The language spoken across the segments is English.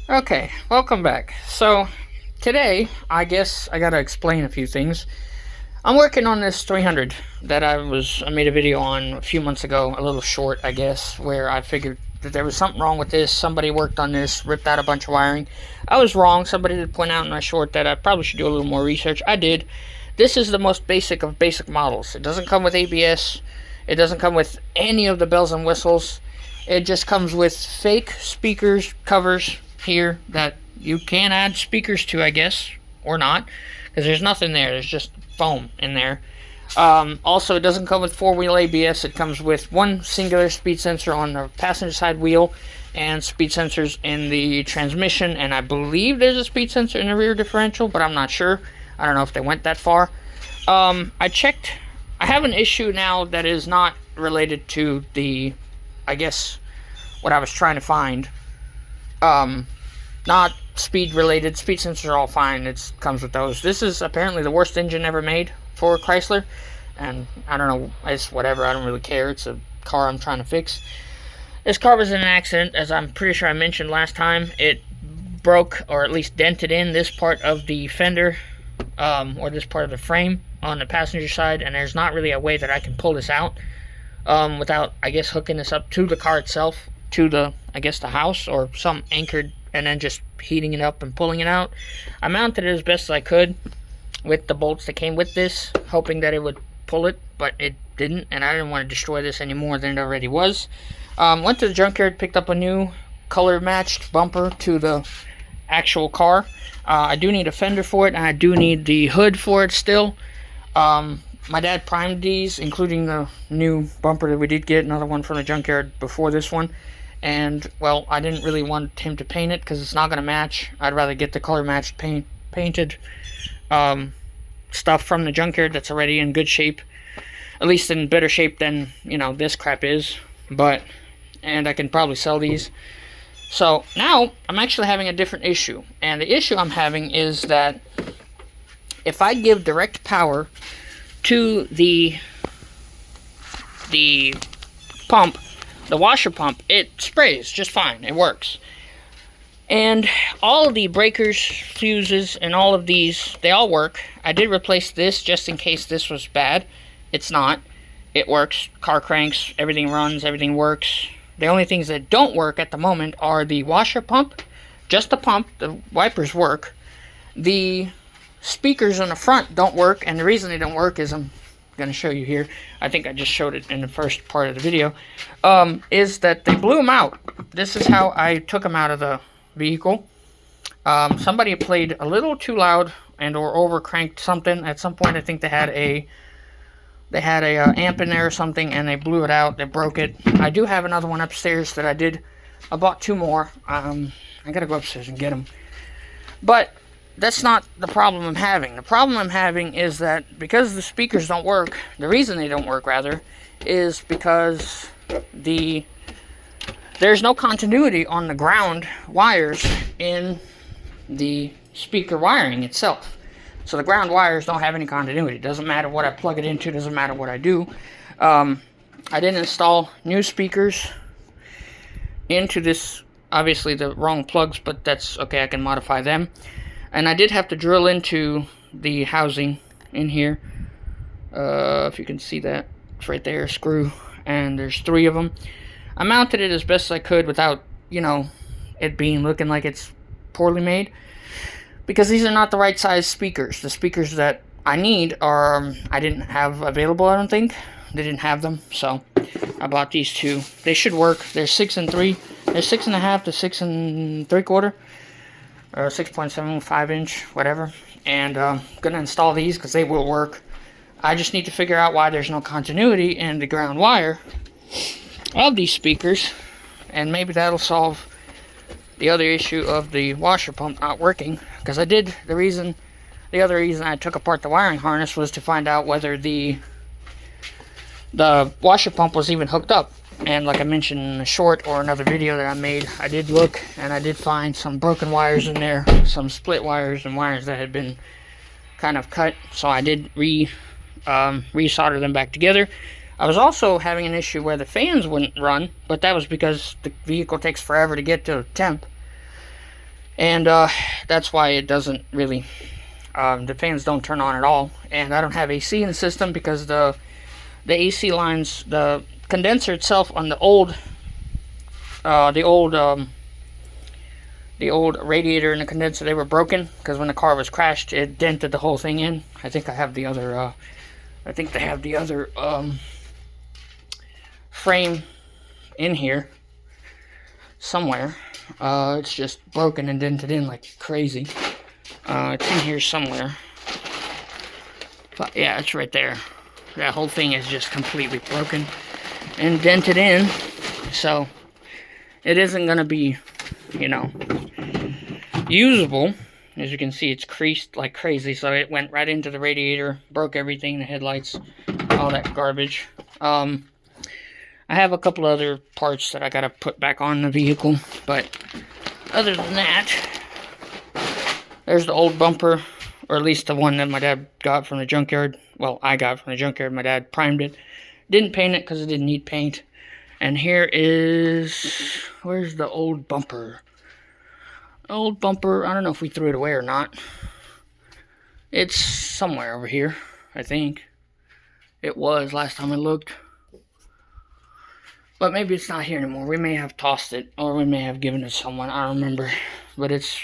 Okay, welcome back. So, today, I guess I gotta explain a few things. I'm working on this 300 that I made a video on a few months ago, a little short, I guess, where I figured that there was something wrong with this. Somebody worked on this, ripped out a bunch of wiring. I was wrong. Somebody did point out in my short that I probably should do a little more research. I did. This is the most basic of basic models. It doesn't come with ABS. It doesn't come with any of the bells and whistles. It just comes with fake speakers covers here that you can add speakers to, I guess, or not, because there's nothing there. There's just foam in there. Also, it doesn't come with four-wheel ABS. It comes with one singular speed sensor on the passenger side wheel and speed sensors in the transmission, and I believe there's a speed sensor in the rear differential, but I'm not sure. I don't know if they went that far. I checked. I have an issue now that is not related to the, I guess, what I was trying to find. Not speed related. Speed sensors are all fine. It comes with those. This is apparently the worst engine ever made for Chrysler, and I don't know, it's whatever. I don't really care. It's a car I'm trying to fix. This car was in an accident, as I'm pretty sure I mentioned last time. It broke, or at least dented in this part of the fender, or this part of the frame on the passenger side, and there's not really a way that I can pull this out without, I guess, hooking this up to the car itself, to the, I guess, the house, or some anchored, and then just heating it up and pulling it out. I mounted it as best as I could with the bolts that came with this, hoping that it would pull it, but it didn't, and I didn't want to destroy this any more than it already was. Went to the junkyard, picked up a new color matched bumper to the actual car. I do need a fender for it, and I do need the hood for it still. My dad primed these, including the new bumper that we did get, another one from the junkyard before this one. And, well, I didn't really want him to paint it because it's not going to match. I'd rather get the color matched painted stuff from the junkyard that's already in good shape. At least in better shape than, you know, this crap is. And I can probably sell these. So, now, I'm actually having a different issue. And the issue I'm having is that if I give direct power to the pump, the washer pump, it sprays just fine. It works. And all of the breakers, fuses, and all of these, they all work. I did replace this just in case this was bad. It's not. It works. Car cranks, everything runs, everything works. The only things that don't work at the moment are the washer pump, just the pump, the wipers work. The speakers on the front don't work, and the reason they don't work is I'm going to show you here. I think I just showed it in the first part of the video. Is that they blew them out. This is how I took them out of the vehicle. Somebody played a little too loud and or over cranked something. At some point, I think they had a amp in there or something, and they blew it out. They broke it. I do have another one upstairs that I bought two more. I gotta go upstairs and get them. But that's not the problem I'm having. The problem I'm having is that because the speakers don't work, the reason they don't work, rather, is because there's no continuity on the ground wires in the speaker wiring itself. So the ground wires don't have any continuity. It doesn't matter what I plug it into. It doesn't matter what I do. I didn't install new speakers into this. Obviously, the wrong plugs, but that's okay. I can modify them. And I did have to drill into the housing in here. If you can see that. It's right there, screw. And there's 3 of them. I mounted it as best as I could without, you know, it looking like it's poorly made. Because these are not the right size speakers. The speakers that I need are, I didn't have available, I don't think. They didn't have them, so I bought these 2. They should work. They're 6 and 3. They're 6.5 to 6 3/4. Or 6.75 inch, whatever. And I'm gonna install these because they will work. I just need to figure out why there's no continuity in the ground wire of these speakers, and maybe that'll solve the other issue of the washer pump not working. Because the other reason I took apart the wiring harness was to find out whether the washer pump was even hooked up. And like I mentioned in a short or another video that I made, I did look and I did find some broken wires in there, some split wires and wires that had been kind of cut. So I did resolder them back together. I was also having an issue where the fans wouldn't run, but that was because the vehicle takes forever to get to temp. And that's why it doesn't really, the fans don't turn on at all. And I don't have AC in the system because the AC lines, the condenser itself on the old radiator and the condenser, they were broken because when the car was crashed, it dented the whole thing in. I think I have the other, I think they have the other frame in here somewhere. It's just broken and dented in like crazy. It's in here somewhere. But yeah, it's right there. That whole thing is just completely broken and dented in. So it isn't going to be, you know, usable. As you can see, it's creased like crazy. So it went right into the radiator, broke everything, the headlights, all that garbage. I have a couple other parts that I gotta put back on the vehicle, but other than that, there's the old bumper, or at least the one that my dad got from the junkyard. Well, I got from the junkyard. My dad primed it. Didn't paint it because it didn't need paint. And here is, where's the old bumper? Old bumper, I don't know if we threw it away or not. It's somewhere over here, I think. It was last time I looked. But maybe it's not here anymore. We may have tossed it, or we may have given it to someone. I don't remember. But it's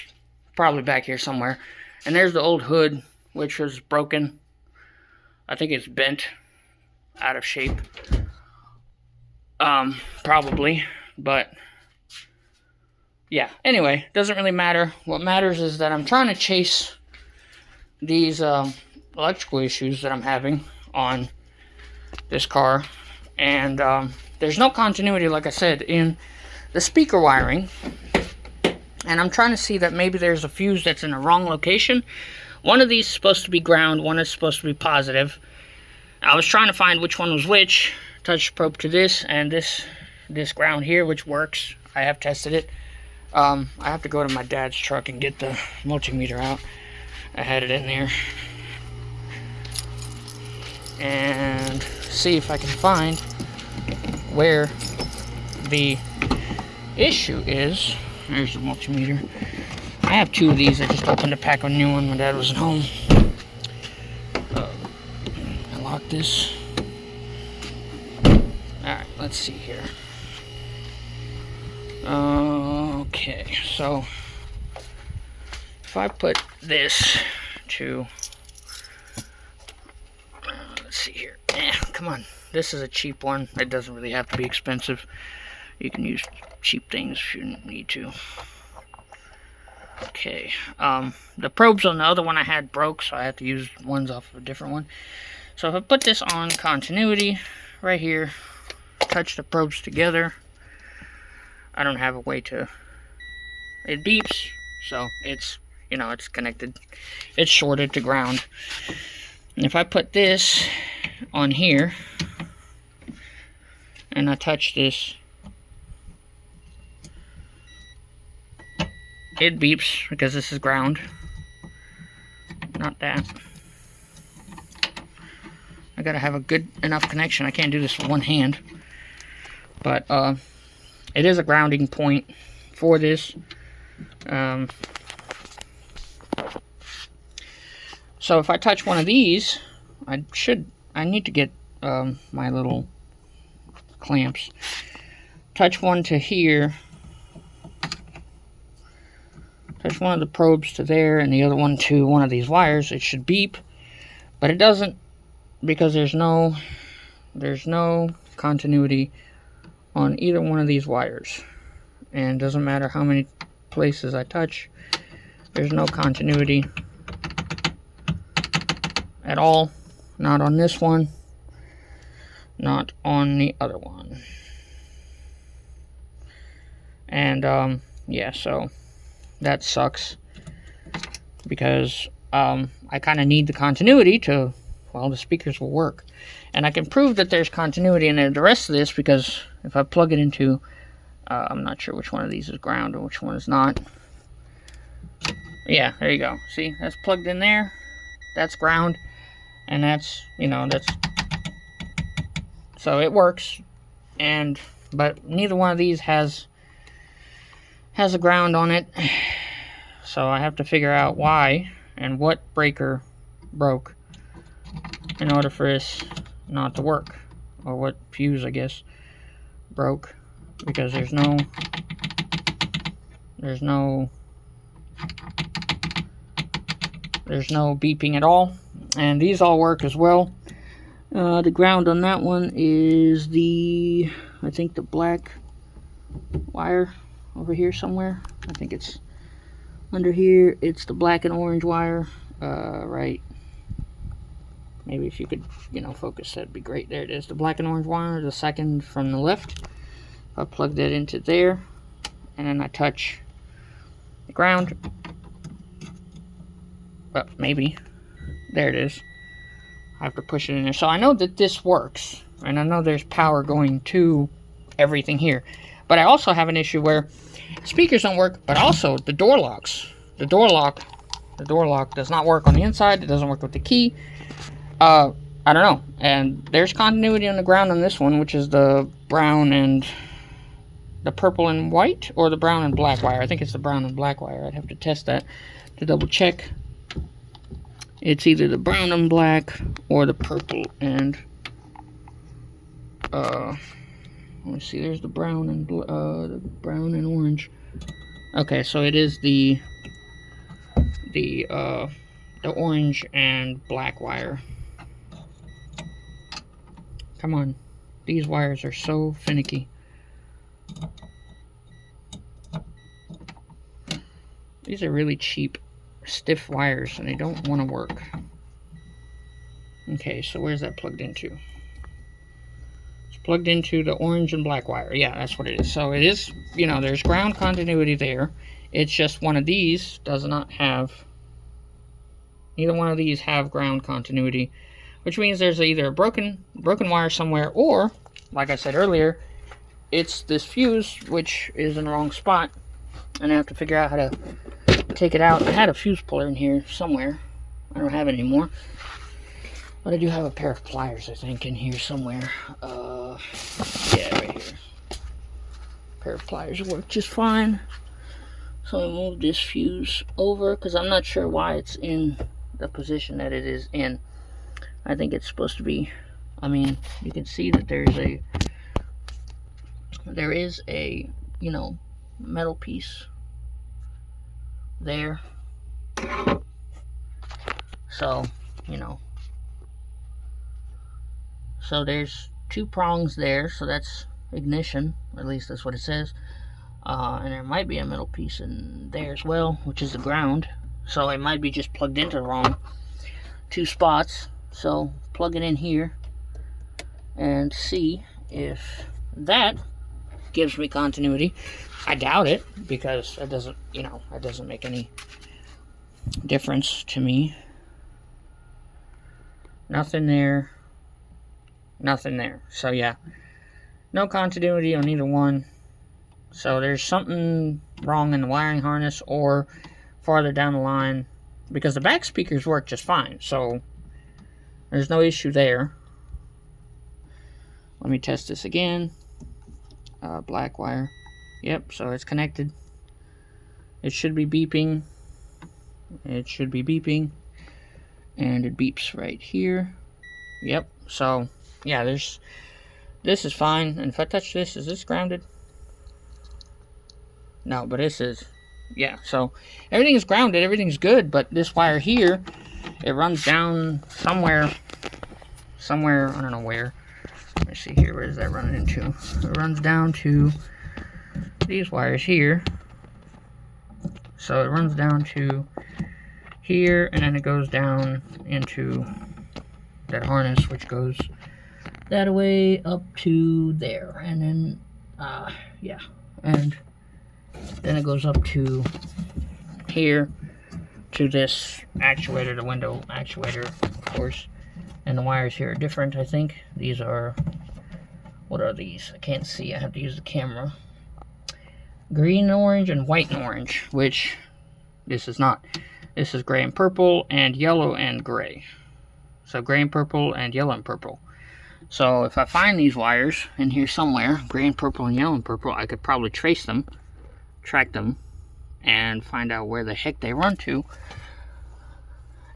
probably back here somewhere. And there's the old hood, which was broken. I think it's bent, out of shape. Probably. But, yeah. Anyway, doesn't really matter. What matters is that I'm trying to chase these electrical issues that I'm having on this car. And, there's no continuity, like I said, in the speaker wiring. And I'm trying to see that maybe there's a fuse that's in the wrong location. One of these is supposed to be ground, one is supposed to be positive. I was trying to find which one was which. Touch the probe to this, and this ground here, which works. I have tested it. I have to go to my dad's truck and get the multimeter out. I had it in there. And see if I can find where the issue is. There's the multimeter. I have two of these. I just opened a pack of a new one. My dad wasn't home. I locked this. Alright, let's see here. Okay, so if I put this to, let's see here. Come on. This is a cheap one. It doesn't really have to be expensive. You can use cheap things if you need to. Okay. The probes on the other one I had broke, so I had to use ones off of a different one. So if I put this on continuity right here, touch the probes together, I don't have a way to... It beeps, so it's, you know, it's connected. It's shorted to ground. And if I put this on here, and I touch this, it beeps because this is ground, not that. I gotta have a good enough connection. I can't do this with one hand, but it is a grounding point for this. So if I touch one of these, I need to get my little clamps. Touch one to here. Touch one of the probes to there and the other one to one of these wires. It should beep, but it doesn't because there's no continuity on either one of these wires. And it doesn't matter how many places I touch, there's no continuity at all. Not on this one, not on the other one. And yeah, so that sucks because I kind of need the continuity to, well, the speakers will work. And I can prove that there's continuity in the rest of this because if I plug it into, I'm not sure which one of these is ground and which one is not. Yeah, there you go. See, that's plugged in there. That's ground. And that's, you know, that's, so it works. But neither one of these has a ground on it. So I have to figure out why and what breaker broke in order for this not to work. Or what fuse, I guess, broke. Because there's no beeping at all. And these all work as well. The ground on that one is I think the black wire over here somewhere. I think it's under here. It's the black and orange wire. Right. Maybe if you could, focus, that'd be great. There it is. The black and orange wire, the second from the left. I plug that into there, and then I touch the ground. Well, maybe. There it is. I have to push it in there. So I know that this works, and I know there's power going to everything here. But I also have an issue where speakers don't work, but also the door locks. The door lock does not work on the inside. It doesn't work with the key. I don't know. And there's continuity on the ground on this one, which is the brown and the purple and white, or the brown and black wire. I think it's the brown and black wire. I'd have to test that to double check. It's either the brown and black or the purple and let me see. There's the brown and orange. Okay, so it is the orange and black wire. Come on, these wires are so finicky. These are really cheap, stiff wires, and they don't want to work. Okay, so where's that plugged into? It's plugged into the orange and black wire. Yeah, that's what it is. So it is, there's ground continuity there. It's just one of these does not have, neither one of these have ground continuity, which means there's either a broken wire somewhere, or, like I said earlier, it's this fuse, which is in the wrong spot, and I have to figure out how to take it out. I had a fuse puller in here somewhere. I don't have it anymore, but I do have a pair of pliers, I think, in here somewhere. Yeah, right here. A pair of pliers work just fine. So I move this fuse over because I'm not sure why it's in the position that it is in. I think it's supposed to be, you can see that there is a metal piece there. So, so there's two prongs there, so that's ignition, at least that's what it says. And there might be a metal piece in there as well, which is the ground. So it might be just plugged into the wrong two spots. So plug it in here and see if that gives me continuity. I doubt it, because it doesn't, it doesn't make any difference to me. Nothing there. Nothing there. So yeah, no continuity on either one. So there's something wrong in the wiring harness, or farther down the line, because the back speakers work just fine. So there's no issue there. Let me test this again. Black wire. Yep, so it's connected. It should be beeping. It should be beeping. And it beeps right here. Yep, so yeah, this is fine. And if I touch this, is this grounded? No, but this is, yeah, so everything is grounded, everything's good, but this wire here, it runs down somewhere, I don't know where. Let me see here, where is that running into? It runs down to these wires here. So it runs down to here, and then it goes down into that harness, which goes that way up to there, and then, yeah, and then it goes up to here, to this actuator, the window actuator, of course. And the wires here are different, I think. These are, what are these? I can't see, I have to use the camera. Green and orange and white and orange, which this is not. This is gray and purple and yellow and gray. So gray and purple and yellow and purple. So if I find these wires in here somewhere, gray and purple and yellow and purple, I could probably trace them, track them, and find out where the heck they run to.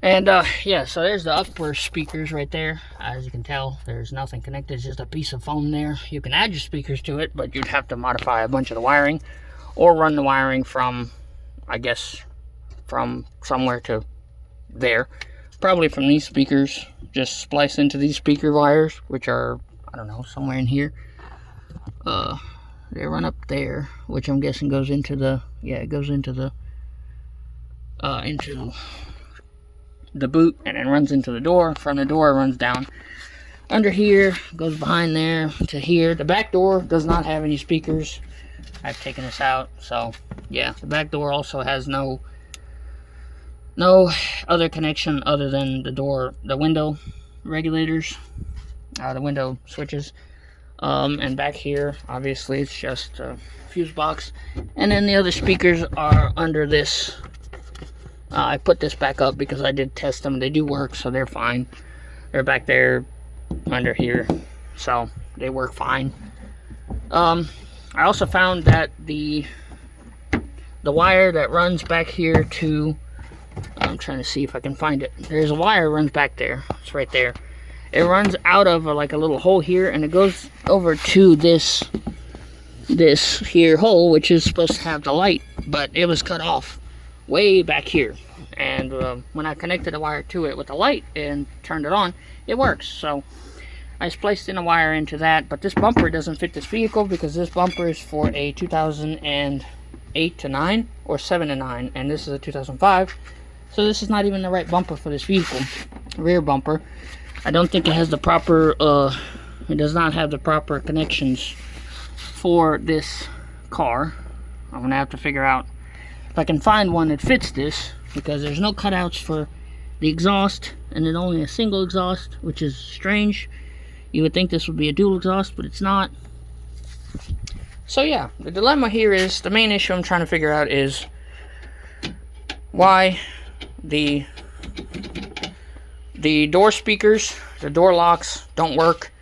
And yeah, so there's the upper speakers right there. As you can tell, there's nothing connected. It's just a piece of foam there. You can add your speakers to it, but you'd have to modify a bunch of the wiring, or run the wiring from, I guess, from somewhere to there. Probably from these speakers. Just splice into these speaker wires, which are, I don't know, somewhere in here. They run up there, which I'm guessing goes into the, yeah, it goes into the boot, and then runs into the door. From the door, it runs down under here, goes behind there to here. The back door does not have any speakers. I've taken this out, so yeah, the back door also has no other connection other than the window regulators, the window switches. And back here, obviously, it's just a fuse box. And then the other speakers are under this. I put this back up because I did test them. They do work, so they're fine. They're back there under here, so they work fine. I also found that the wire that runs back here to, I'm trying to see if I can find it. There's a wire runs back there. It's right there. It runs out of like a little hole here, and it goes over to this here hole, which is supposed to have the light, but it was cut off way back here. And when I connected the wire to it with the light and turned it on, it works. So I spliced in a wire into that, but this bumper doesn't fit this vehicle because this bumper is for a 2008 to 9 or 7 to 9, and this is a 2005. So this is not even the right bumper for this vehicle. Rear bumper. I don't think it has the proper, it does not have the proper connections for this car. I'm going to have to figure out if I can find one that fits this, because there's no cutouts for the exhaust, and it's only a single exhaust, which is strange. You would think this would be a dual exhaust, but it's not. So yeah, the dilemma here is, the main issue I'm trying to figure out is why the door speakers, the door locks don't work.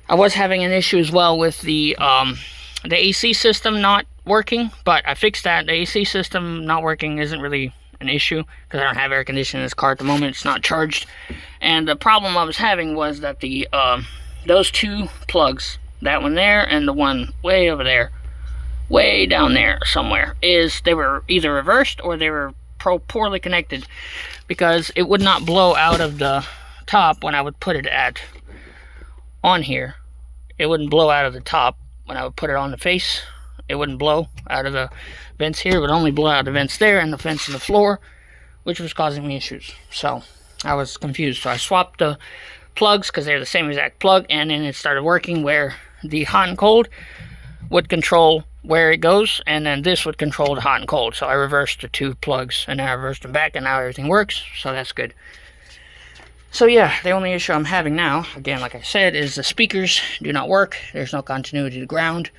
I was having an issue as well with the AC system not working, but I fixed that. The AC system not working isn't really an issue because I don't have air conditioning in this car at the moment. It's not charged. And the problem I was having was that the those two plugs, that one there and the one way over there, way down there somewhere, they were either reversed or they were poorly connected, because it would not blow out of the top when I would put it on here. It wouldn't blow out of the top when I would put it on the face. It wouldn't blow out of the vents here. It would only blow out the vents there and the vents in the floor, which was causing me issues. So I was confused. So I swapped the plugs because they're the same exact plug, and then it started working where the hot and cold would control where it goes, and then this would control the hot and cold. So I reversed the two plugs, and then I reversed them back, and now everything works, so that's good. So yeah, the only issue I'm having now, again, like I said, is the speakers do not work. There's no continuity to ground.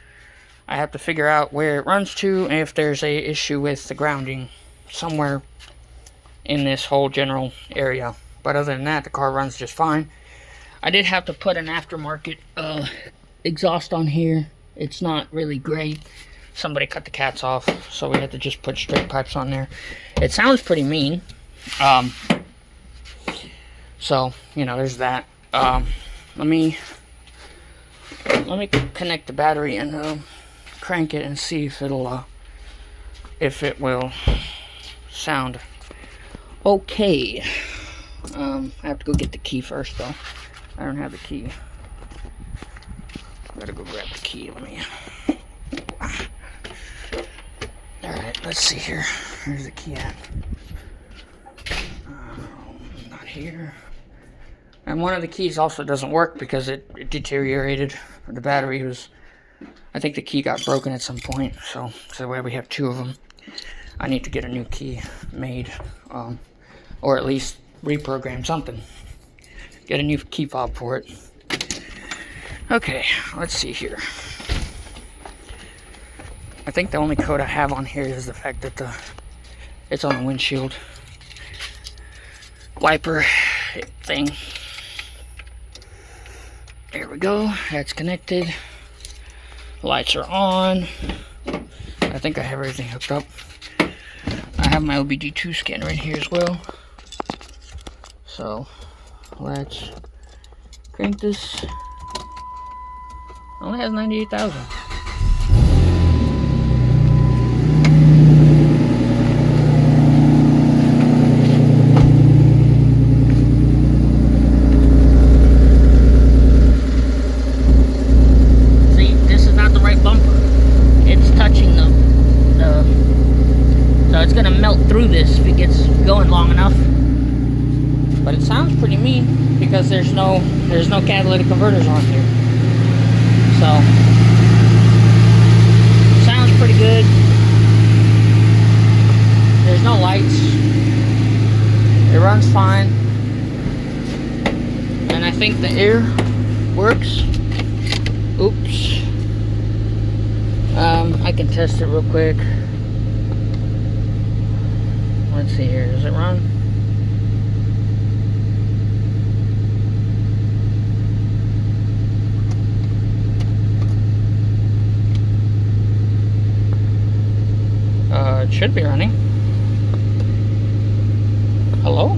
I have to figure out where it runs to, and if there's a issue with the grounding somewhere in this whole general area. But other than that, the car runs just fine. I did have to put an aftermarket exhaust on here. It's not really great. Somebody cut the cats off, so we had to just put straight pipes on there. It sounds pretty mean. So, you know, there's that. Let me connect the battery and crank it and see if if it will sound okay. I have to go get the key first, though. I don't have the key. Gotta go grab the key. Alright, let's see here. Where's the key at? Not here. And one of the keys also doesn't work because it deteriorated. The battery was, I think the key got broken at some point, so that way we have two of them. I need to get a new key made, or at least reprogram something. Get a new key fob for it. Okay, let's see here. I think the only code I have on here is the fact that it's on the windshield wiper thing. There we go. That's connected. Lights are on. I think I have everything hooked up. have my OBD2 scanner right here as well. So let's crank this. Only has 98,000. See, this is not the right bumper. It's touching the so it's gonna melt through this if it gets going long enough. But it sounds pretty mean because there's no catalytic converters on here. So sounds pretty good. There's no lights. It runs fine. And I think the air works. Oops. I can test it real quick. Let's see here. Does it run? It should be running. Hello?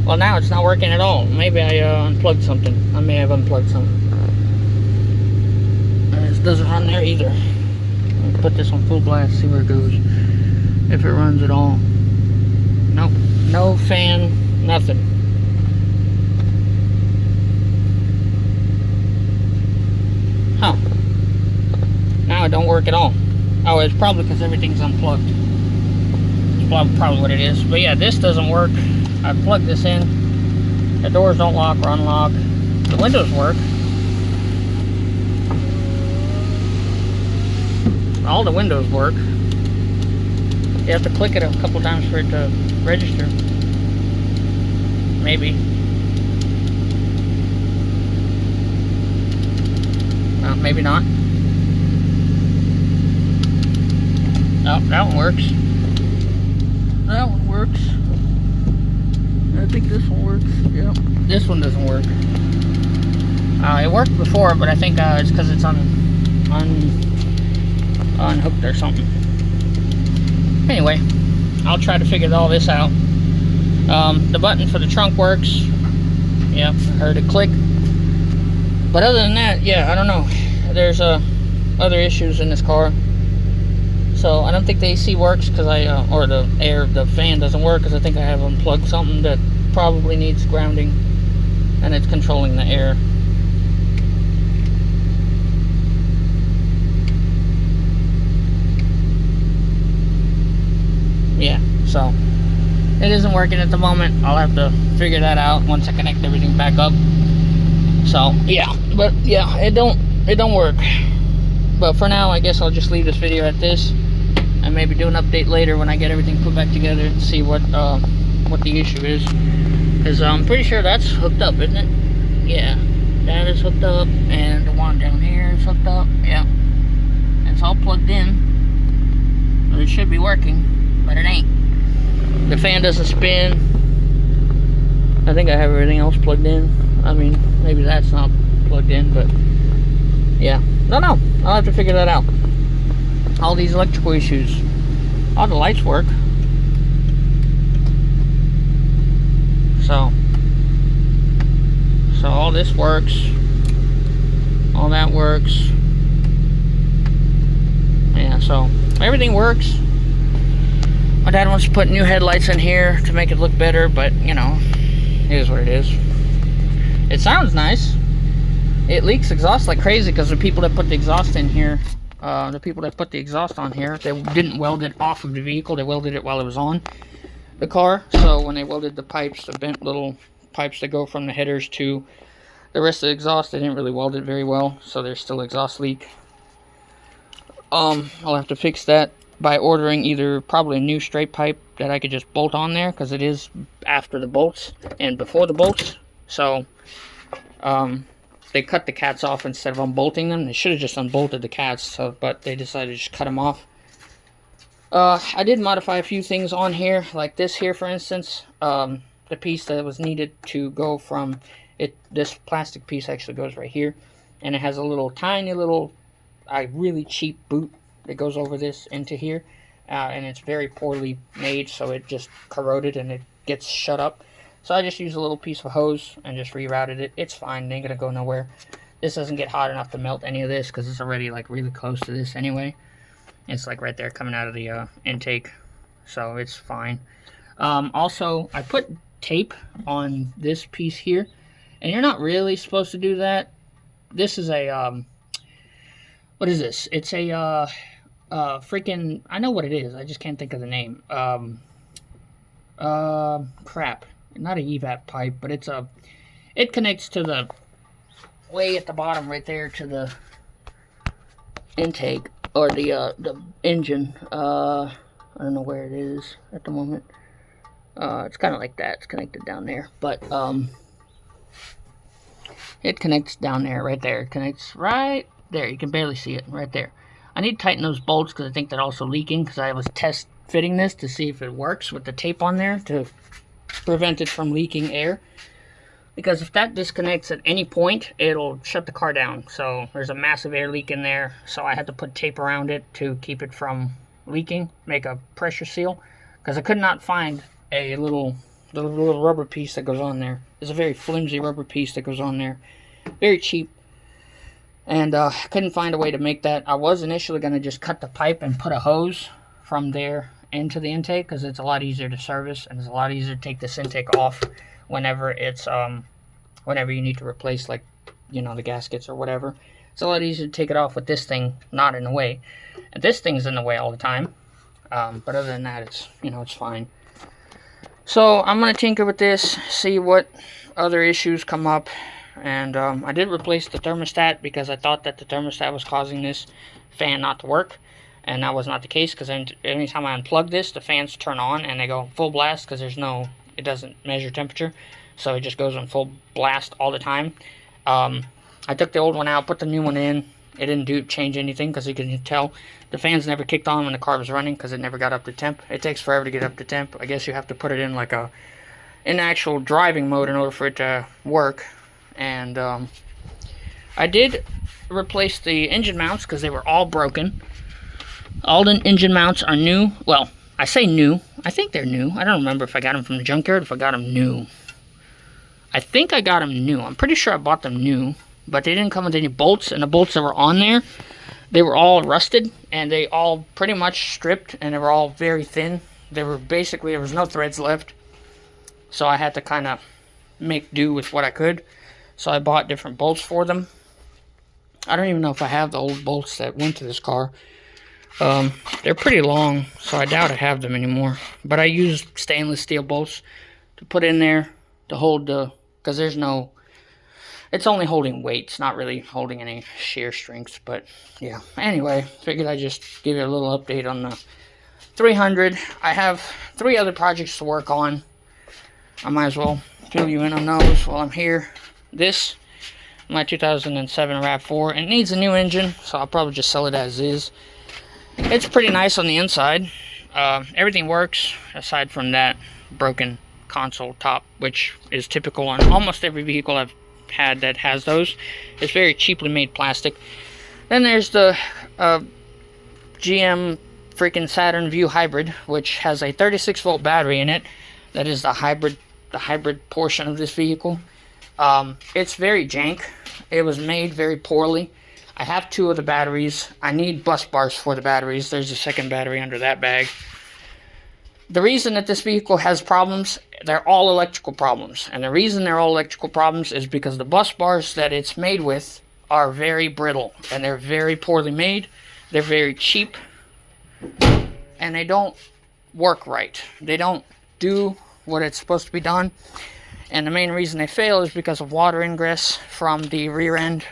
Well, now it's not working at all. Maybe I unplugged something. I may have unplugged something. This doesn't run there either. Let me put this on full blast, see where it goes. If it runs at all. Nope. No fan, nothing. Huh. Now it don't work at all. Oh, it's probably because everything's unplugged. It's probably what it is. But yeah, this doesn't work. I plugged this in. The doors don't lock or unlock. The windows work. All the windows work. You have to click it a couple times for it to register. Maybe. Maybe not. Oh, that one works. That one works. I think this one works. Yep. This one doesn't work. It worked before, but I think it's because it's unhooked or something. Anyway, I'll try to figure all this out. The button for the trunk works. Yep, I heard it click. But other than that, yeah, I don't know. There's other issues in this car. So I don't think the AC works because or the fan doesn't work because I think I have unplugged something that probably needs grounding, and it's controlling the air. Yeah, so it isn't working at the moment. I'll have to figure that out once I connect everything back up. So yeah, but yeah, it don't work. But for now, I guess I'll just leave this video at this, and maybe do an update later when I get everything put back together and see what the issue is. Because I'm pretty sure that's hooked up, isn't it? Yeah, that is hooked up, and the one down here is hooked up. Yeah, it's all plugged in. It should be working, but it ain't. The fan doesn't spin. I think I have everything else plugged in. I mean, maybe that's not plugged in, but yeah. No, I'll have to figure that out. All these electrical issues. All the lights work. So all this works. All that works. Yeah, so everything works. My dad wants to put new headlights in here to make it look better, but you know, it is what it is. It sounds nice. It leaks exhaust like crazy because the people that put the exhaust in here, the people that put the exhaust on here, they didn't weld it off of the vehicle. They welded it while it was on the car. So when they welded the pipes, the bent little pipes that go from the headers to the rest of the exhaust, they didn't really weld it very well. So there's still exhaust leak. I'll have to fix that by ordering either probably a new straight pipe that I could just bolt on there, because it is after the bolts and before the bolts. So they cut the cats off instead of unbolting them. They should have just unbolted the cats, but they decided to just cut them off. I did modify a few things on here, like this here, for instance. The piece that was needed to go from it, this plastic piece actually goes right here. and it has a little tiny little, really cheap boot that goes over this into here, and it's very poorly made, so it just corroded and it gets shut up. So I just used a little piece of hose and just rerouted it. It's fine, it ain't gonna go nowhere. This doesn't get hot enough to melt any of this because it's already like really close to this anyway. It's like right there coming out of the intake, so it's fine. Also, I put tape on this piece here, and you're not really supposed to do that. This is a what is this? It's a freaking, I know what it is, I just can't think of the name. Crap, not a evap pipe, but it connects to the way at the bottom right there to the intake, or the engine. I don't know where it is at the moment. It's kind of like that. It's connected down there, but it connects down there, right there. It connects right there. You can barely see it right there. I need to tighten those bolts because I think they're also leaking, because I was test fitting this to see if it works with the tape on there to prevent it from leaking air. Because if that disconnects at any point, it'll shut the car down. So there's a massive air leak in there. So I had to put tape around it to keep it from leaking, make a pressure seal. Because I could not find a little rubber piece that goes on there. It's a very flimsy rubber piece that goes on there. Very cheap. And I couldn't find a way to make that. I was initially going to just cut the pipe and put a hose from there into the intake, because it's a lot easier to service and it's a lot easier to take this intake off whenever it's whenever you need to replace, like, you know, the gaskets or whatever. It's a lot easier to take it off with this thing not in the way. And this thing's in the way all the time. But other than that, it's, you know, it's fine. So I'm gonna tinker with this, see what other issues come up. And I did replace the thermostat because I thought that the thermostat was causing this fan not to work. And that was not the case, because anytime I unplug this, the fans turn on and they go full blast, because it doesn't measure temperature, so it just goes on full blast all the time. I took the old one out, put the new one in. It didn't change anything, because you can tell the fans never kicked on when the car was running, because it never got up to temp. It takes forever to get up to temp. I guess you have to put it in like in actual driving mode in order for it to work. And I did replace the engine mounts because they were all broken. All the engine mounts are new. Well, I say new. I think they're new. I don't remember if I got them from the junkyard, if I got them new. I think I got them new. I'm pretty sure I bought them new, but they didn't come with any bolts, and the bolts that were on there, they were all rusted, and they all pretty much stripped, and they were all very thin. They were basically, there was no threads left, so I had to kind of make do with what I could. So I bought different bolts for them. I don't even know if I have the old bolts that went to this car. They're pretty long, so I doubt I have them anymore. But I used stainless steel bolts to put in there to hold because there's no, it's only holding weight. It's not really holding any shear strengths, but yeah. Anyway, figured I'd just give you a little update on the 300. I have 3 other projects to work on. I might as well fill you in on those while I'm here. This, my 2007 RAV4, it needs a new engine, so I'll probably just sell it as is. It's pretty nice on the inside. Everything works aside from that broken console top, which is typical on almost every vehicle I've had that has those. It's very cheaply made plastic. Then there's the GM freaking Saturn Vue Hybrid, which has a 36-volt battery in it. That is the hybrid portion of this vehicle. It's very jank. It was made very poorly. I have 2 of the batteries. I need bus bars for the batteries. There's a second battery under that bag. The reason that this vehicle has problems, they're all electrical problems. And the reason they're all electrical problems is because the bus bars that it's made with are very brittle. And they're very poorly made. They're very cheap. And they don't work right. They don't do what it's supposed to be done. And the main reason they fail is because of water ingress from the rear end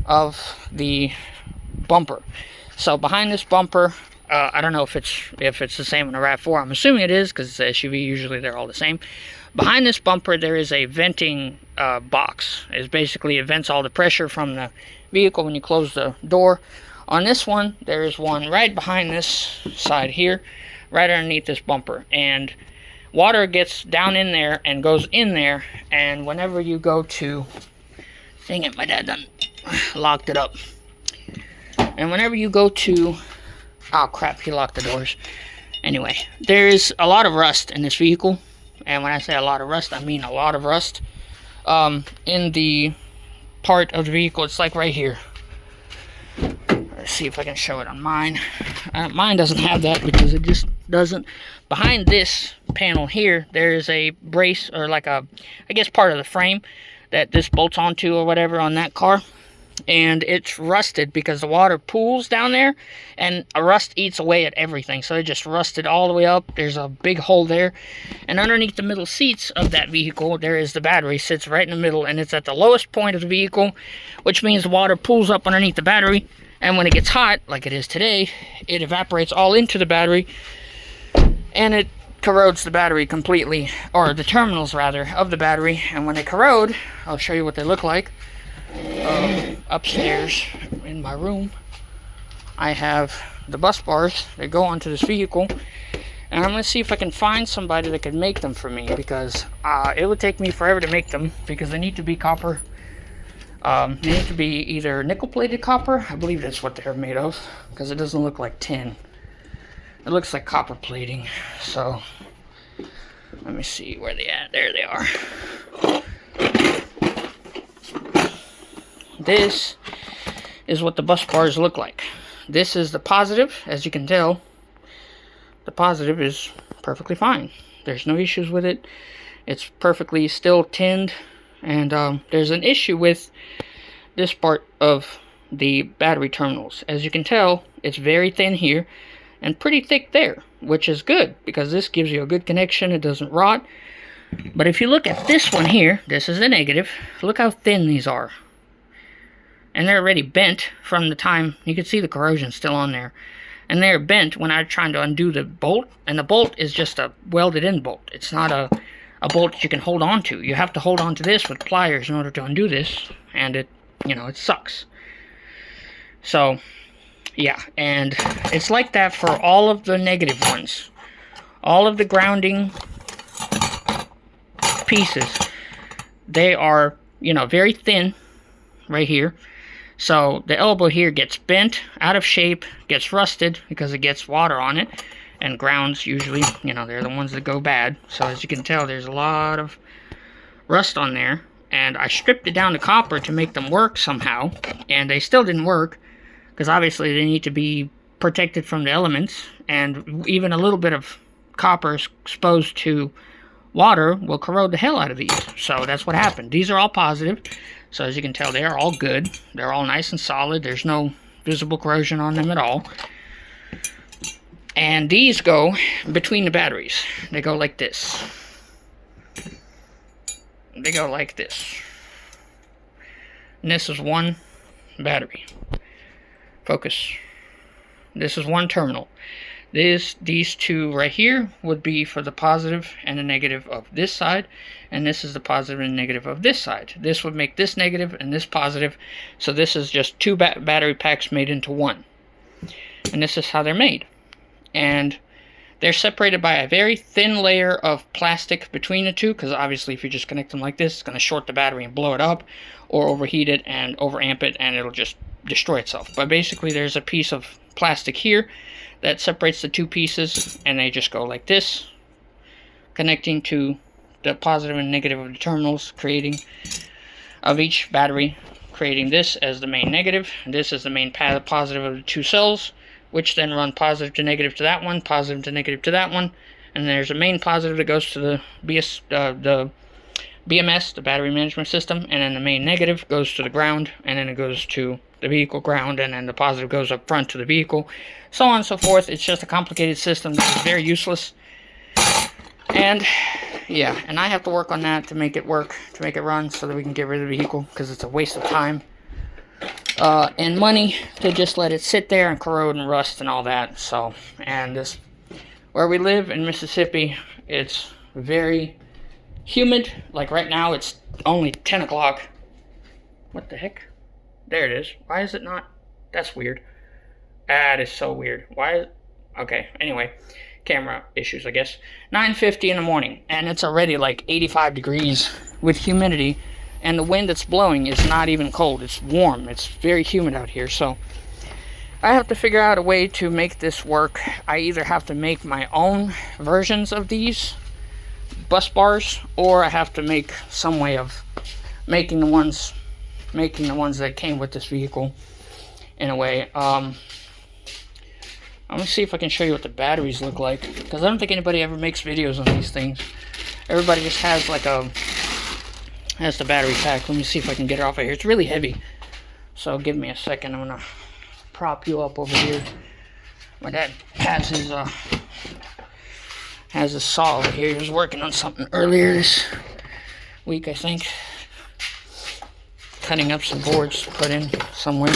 of the bumper. So behind this bumper, I don't know if it's the same on a RAV4. I'm assuming it is, because it's an SUV. Usually they're all the same. Behind this bumper, there is a venting box. It's basically, it vents all the pressure from the vehicle when you close the door. On this one, there is one right behind this side here, right underneath this bumper. And water gets down in there and goes in there. And whenever you go to... Dang it, my dad done locked it up. And whenever you go to... Oh crap, he locked the doors. Anyway, there is a lot of rust in this vehicle. And when I say a lot of rust, I mean a lot of rust. In the part of the vehicle, it's like right here. Let's see if I can show it on mine. Mine doesn't have that because it just doesn't. Behind this panel here, there is a brace, or like a, I guess part of the frame that this bolts onto or whatever on that car. And it's rusted because the water pools down there, and a rust eats away at everything. So it just rusted all the way up. There's a big hole there. And underneath the middle seats of that vehicle, there is the battery. Sits right in the middle, and it's at the lowest point of the vehicle, which means the water pools up underneath the battery. And when it gets hot, like it is today, it evaporates all into the battery, and it corrodes the battery completely, or the terminals rather, of the battery. And when they corrode, I'll show you what they look like. Upstairs in my room, I have the bus bars that go onto this vehicle, and I'm going to see if I can find somebody that can make them for me, because it would take me forever to make them, because they need to be copper. They need to be either nickel-plated copper. I believe that's what they're made of, because it doesn't look like tin. It looks like copper plating. So let me see where they at. There they are. This is what the bus bars look like. This is the positive. As you can tell, the positive is perfectly fine. There's no issues with it. It's perfectly still tinned. And there's an issue with this part of the battery terminals. As you can tell, it's very thin here and pretty thick there, which is good because this gives you a good connection. It doesn't rot. But if you look at this one here, this is the negative. Look how thin these are. And they're already bent from the time, you can see the corrosion still on there. And they're bent when I'm trying to undo the bolt. And the bolt is just a welded in bolt. It's not a bolt that you can hold on to. You have to hold on to this with pliers in order to undo this. And it, you know, it sucks. So, yeah. And it's like that for all of the negative ones. All of the grounding pieces, they are, you know, very thin right here. So the elbow here gets bent, out of shape, gets rusted because it gets water on it. And grounds usually, you know, they're the ones that go bad. So as you can tell, there's a lot of rust on there. And I stripped it down to copper to make them work somehow. And they still didn't work, because obviously they need to be protected from the elements. And even a little bit of copper exposed to water will corrode the hell out of these. So that's what happened. These are all positive. So as you can tell, they are all good. They're all nice and solid. There's no visible corrosion on them at all. And these go between the batteries. They go like this. They go like this. And this is one battery. Focus. This is one terminal. These two right here would be for the positive and the negative of this side, and this is the positive and negative of this side. This would make this negative and this positive, so this is just two battery packs made into one. And this is how they're made. And they're separated by a very thin layer of plastic between the two, because obviously if you just connect them like this, it's going to short the battery and blow it up, or overheat it and overamp it, and it'll just destroy itself. But basically there's a piece of plastic here that separates the two pieces, and they just go like this, connecting to the positive and negative of the terminals, creating of each battery, creating this as the main negative. This is the main positive of the two cells, which then run positive to negative to that one, positive to negative to that one, and there's a main positive that goes to the BMS, the battery management system, and then the main negative goes to the ground, and then it goes to the vehicle ground, and then the positive goes up front to the vehicle, so on and so forth. It's just a complicated system that is very useless. And yeah, and I have to work on that to make it work, to make it run, so that we can get rid of the vehicle, because it's a waste of time and money to just let it sit there and corrode and rust and all that. So, and this, where we live in Mississippi, it's very humid. Like right now, it's only 10 o'clock. What the heck? There it is. Why is it not? That's weird. That is so weird. Why is... Okay, anyway. Camera issues, I guess. 9:50 in the morning, and it's already like 85 degrees with humidity, and the wind that's blowing is not even cold. It's warm. It's very humid out here. So I have to figure out a way to make this work. I either have to make my own versions of these bus bars, or I have to make some way of making the ones that came with this vehicle in a way. I'm gonna see if I can show you what the batteries look like, because I don't think anybody ever makes videos on these things. Everybody just has like has the battery pack. Let me see if I can get it off of here. It's really heavy, so give me a second. I'm gonna prop you up over here. My dad has his saw over here. He was working on something earlier this week, I think, cutting up some boards to put in somewhere.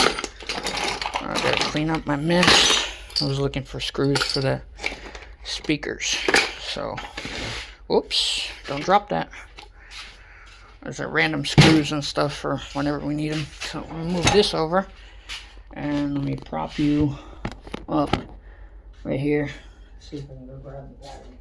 I gotta clean up my mess. I was looking for screws for the speakers, so whoops, don't drop that. There's random screws and stuff for whenever we need them. So I'm gonna move this over, and let me prop you up right here. See if I can go grab the battery.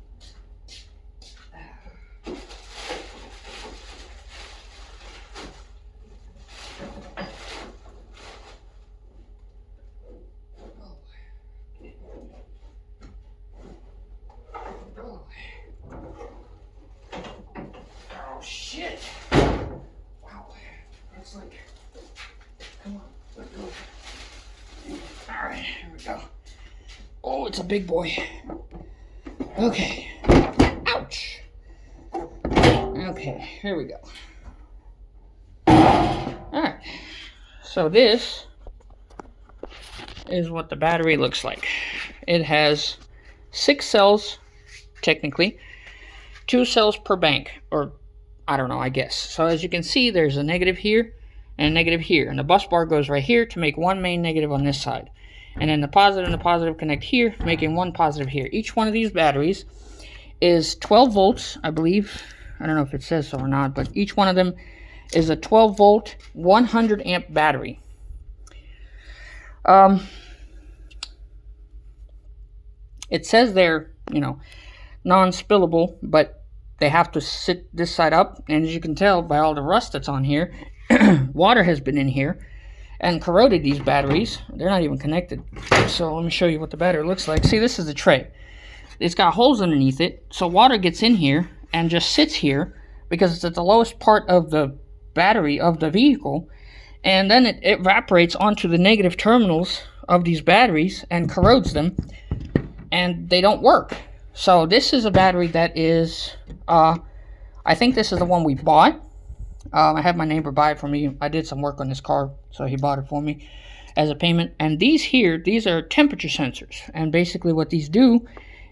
Oh shit! Wow, it's like, come on, let go. All right, here we go. Oh, it's a big boy. Okay. Ouch. Okay, here we go. Alright. So this is what the battery looks like. It has 6 cells, technically. 2 cells per bank, or I don't know, I guess. So as you can see, there's a negative here and a negative here. And the bus bar goes right here to make one main negative on this side. And then the positive and the positive connect here, making one positive here. Each one of these batteries is 12 volts, I believe. I don't know if it says so or not, but each one of them is a 12 volt, 100 amp battery. It says they're, non-spillable, but they have to sit this side up. And as you can tell by all the rust that's on here, water has been in here and corroded these batteries. They're not even connected. So let me show you what the battery looks like. See, this is the tray. It's got holes underneath it, so water gets in here and just sits here because it's at the lowest part of the battery of the vehicle, and then it evaporates onto the negative terminals of these batteries and corrodes them, and they don't work. So this is a battery that is, I think this is the one we bought. I had my neighbor buy it for me. I did some work on this car, so he bought it for me as a payment. And these are temperature sensors. And basically what these do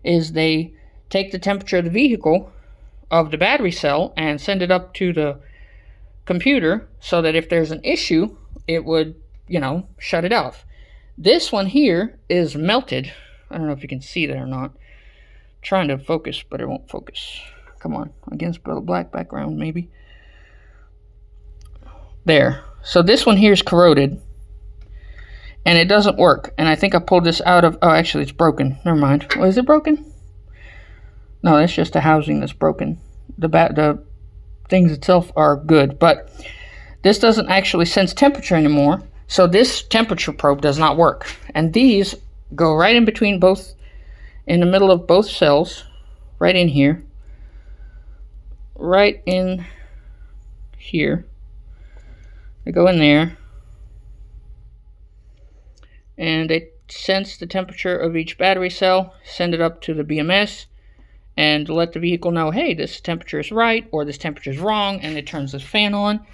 is they take the temperature of the vehicle, of the battery cell, and send it up to the computer so that if there's an issue, it would, shut it off. This one here is melted. I don't know if you can see that or not. I'm trying to focus, but it won't focus. Come on, against the black background, maybe. There. So this one here is corroded, and it doesn't work. And I think I pulled this out of, oh, actually it's broken. Never mind. Oh, is it broken? No, that's just the housing that's broken. The things itself are good, but this doesn't actually sense temperature anymore. So this temperature probe does not work. And these go right in between both, in the middle of both cells, right in here. Right in here. They go in there, and they sense the temperature of each battery cell, send it up to the BMS, and let the vehicle know, hey, this temperature is right, or this temperature is wrong, and it turns this fan on,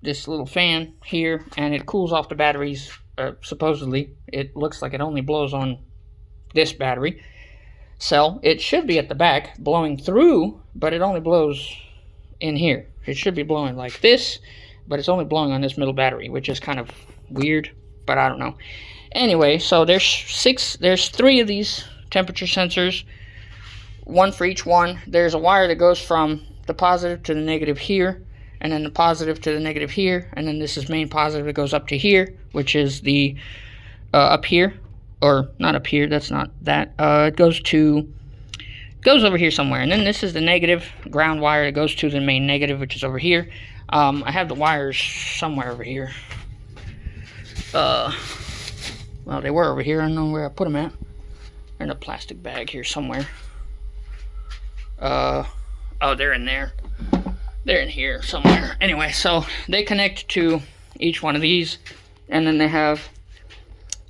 this little fan here, and it cools off the batteries, supposedly. It looks like it only blows on this battery cell. It should be at the back, blowing through, but it only blows in here. It should be blowing like this, but it's only blowing on this middle battery, which is kind of weird, but I don't know. Anyway, so there's 3 of these temperature sensors, one for each one. There's a wire that goes from the positive to the negative here, and then the positive to the negative here, and then this is main positive that goes up to here, which is the up here, or not up here, that's not that. It goes to goes over here somewhere. And then this is the negative ground wire that goes to the main negative, which is over here. I have the wires somewhere over here. Well, they were over here. I don't know where I put them at. They're in a plastic bag here somewhere. Oh, they're in there. They're in here somewhere. Anyway, so they connect to each one of these, and then they have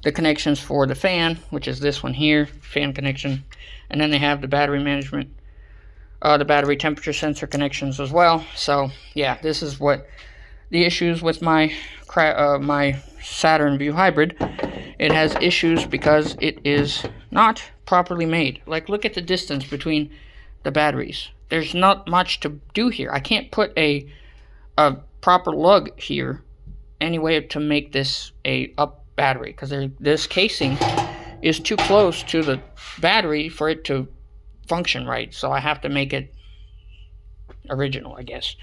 the connections for the fan, which is this one here, fan connection, and then they have the battery management, the battery temperature sensor connections as well. So yeah, this is what the issues with my my Saturn Vue Hybrid. It has issues because it is not properly made. Like, look at the distance between the batteries. There's not much to do here. I can't put a proper lug here anyway to make this a up battery, because this casing is too close to the battery for it to function right. So I have to make it original, I guess.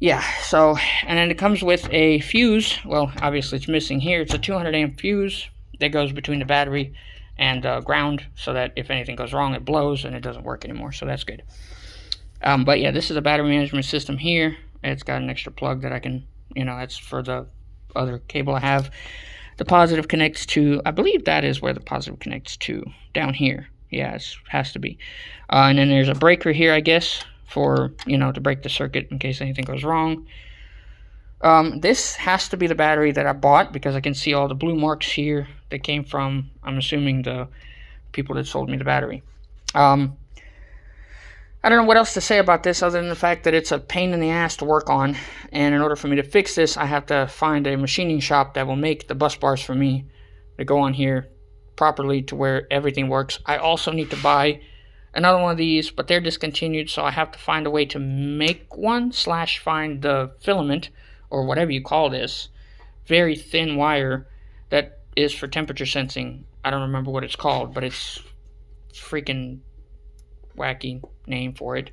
Yeah, so, and then it comes with a fuse. Well, obviously it's missing here. It's a 200 amp fuse that goes between the battery and ground, so that if anything goes wrong, it blows and it doesn't work anymore. So that's good. But yeah, this is a battery management system here. It's got an extra plug that I can, that's for the other cable I have. The positive connects to, I believe that is where the positive connects to, down here. Yeah, it has to be. And then there's a breaker here, I guess, for, to break the circuit in case anything goes wrong. This has to be the battery that I bought, because I can see all the blue marks here that came from, I'm assuming, the people that sold me the battery. I don't know what else to say about this other than the fact that it's a pain in the ass to work on, and in order for me to fix this, I have to find a machining shop that will make the bus bars for me to go on here properly to where everything works. I also need to buy another one of these, but they're discontinued, so I have to find a way to make one, / find the filament, or whatever you call this, very thin wire that is for temperature sensing. I don't remember what it's called, but it's freaking wacky name for it.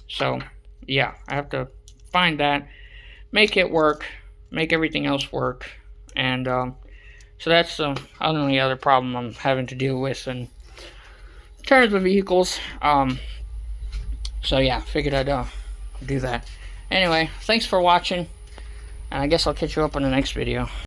So yeah, I have to find that, make it work, make everything else work, and so that's the only other problem I'm having to deal with in terms of vehicles. So yeah, figured I'd do that. Anyway, thanks for watching, and I guess I'll catch you up on the next video.